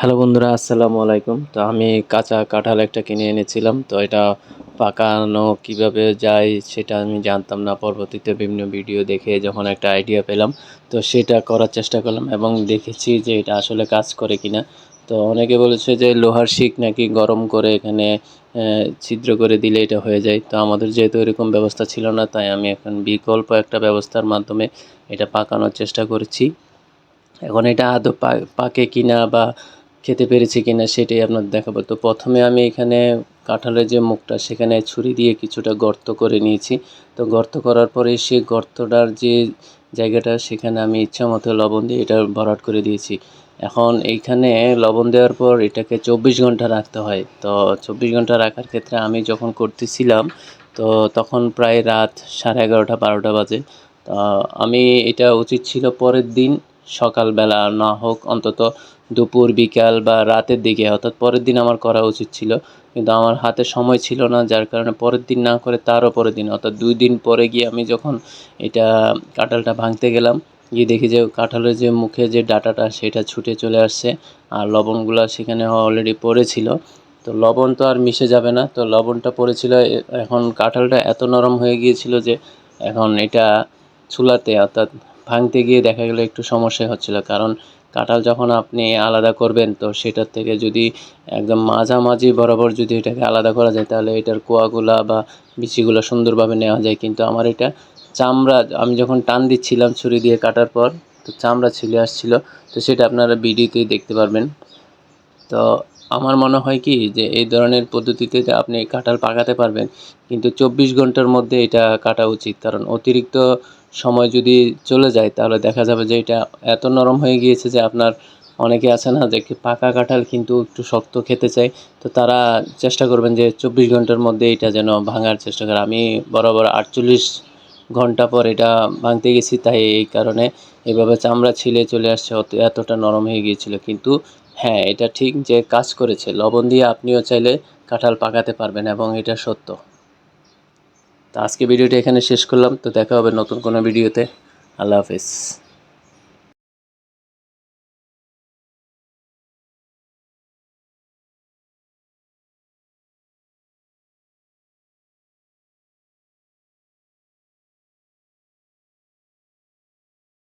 Hello বন্ধুরা, আসসালামু আলাইকুম। তো আমি কাঁচা কাঁঠাল একটা কিনে এনেছিলাম। তো এটা পাকানো কিভাবে যায় সেটা আমি জানতাম না। পরবর্তীতে বিভিন্ন ভিডিও দেখে যখন একটা আইডিয়া পেলাম, তো সেটা করার চেষ্টা করলাম এবং দেখেছি যে এটা আসলে কাজ করে কিনা। তো অনেকে বলেছে যে লোহার শিক নাকি গরম করে এখানে ছিদ্র করে দিলে এটা হয়ে যায়। তো আমাদের যেহেতু এরকম ব্যবস্থা ছিল না, তাই আমি এখন বিকল্প একটা ব্যবস্থার মাধ্যমে এটা পাকানোর চেষ্টা করেছি। এখন এটা আদৌ পাকে কিনা বা খেতে পেরেছি কিনা সেটাই আপনাদের দেখাবো। তো প্রথমে আমি এখানে কাঁঠালের যে মুখটা সেখানে ছুরি দিয়ে কিছুটা গর্ত করে নিয়েছি। তো গর্ত করার পরে সেই গর্তটার যে জায়গাটা সেখানে আমি ইচ্ছামতো লবণ দিয়ে এটা ভরাট করে দিয়েছি। এখন এইখানে লবণ দেওয়ার পর এটাকে 24 ঘন্টা রাখতে হয়। তো 24 ঘন্টা রাখার ক্ষেত্রে আমি যখন করতেছিলাম, তো তখন প্রায় রাত 11:30-12টা বাজে। তা আমি এটা উচিত ছিল পরের দিন সকালবেলা না হোক, অন্তত দুপুর বিকাল বা রাতের দিকে, অর্থাৎ পরের দিন আমার করা উচিত ছিল। কিন্তু আমার হাতে সময় ছিল না, যার কারণে পরের দিন না করে তারও পরের দিন অর্থাৎ 2 দিন পরে গিয়ে আমি যখন এটা কাঁঠালটা ভাঙতে গেলাম, গিয়ে দেখি যে কাঁঠালের যে মুখে যে ডাঁটাটা সেটা ছুটে চলে আসছে, আর লবণগুলো সেখানে অলরেডি পড়েছিল। তো লবণ তো আর মিশে যাবে না, তো লবণটা পড়েছিল। এখন কাঁঠালটা এত নরম হয়ে গিয়েছিল যে এখন এটা চুলাতে অর্থাৎ ভাঙতে গিয়ে দেখা গেলো একটু সমস্যা হচ্ছিল। কারণ কাঁঠাল যখন আপনি আলাদা করবেন, তো সেটার থেকে যদি একদম মাঝামাঝি বরাবর যদি এটাকে আলাদা করা যায়, তাহলে এটার কোয়াগুলা বা বিচিগুলো সুন্দরভাবে নেওয়া যায়। কিন্তু আমার এটা চামড়া, আমি যখন টান দিচ্ছিলাম ছুরি দিয়ে কাটার পর, তো চামড়া ছিলে আসছিল। তো সেটা আপনারা ভিডিওতেই দেখতে পারবেন। তো আমার মনে হয় কি যে এই ধরনের পদ্ধতিতে যে আপনি কাঁঠাল পাকাতে পারবেন, কিন্তু 24 ঘন্টার মধ্যে এটা কাটা উচিত। কারণ অতিরিক্ত সময় যদি চলে যায় তাহলে দেখা যাবে যে এটা এত নরম হয়ে গিয়েছে যে আপনার, অনেকে আছে না যে পাকা কাঁঠাল কিন্তু একটু শক্ত খেতে চায়, তো তারা চেষ্টা করবেন যে 24 ঘন্টার মধ্যে এটা যেন ভাঙার চেষ্টা করে। আমি বরাবর 48 ঘন্টা পর এটা ভাঙতে গেছি, তাই এই কারণে এভাবে চামড়া ছিলে চলে আসছে, এতটা নরম হয়ে গিয়েছিল। কিন্তু হ্যাঁ, এটা ঠিক যে কাজ করেছে। লবণ দিয়ে আপনিও চাইলে কাঁঠাল পাকাতে পারবেন এবং এটা সত্য। তো আজকে ভিডিওটা এখানে শেষ করলাম। তো দেখা হবে নতুন কোনো ভিডিওতে। আল্লাহ হাফেজ।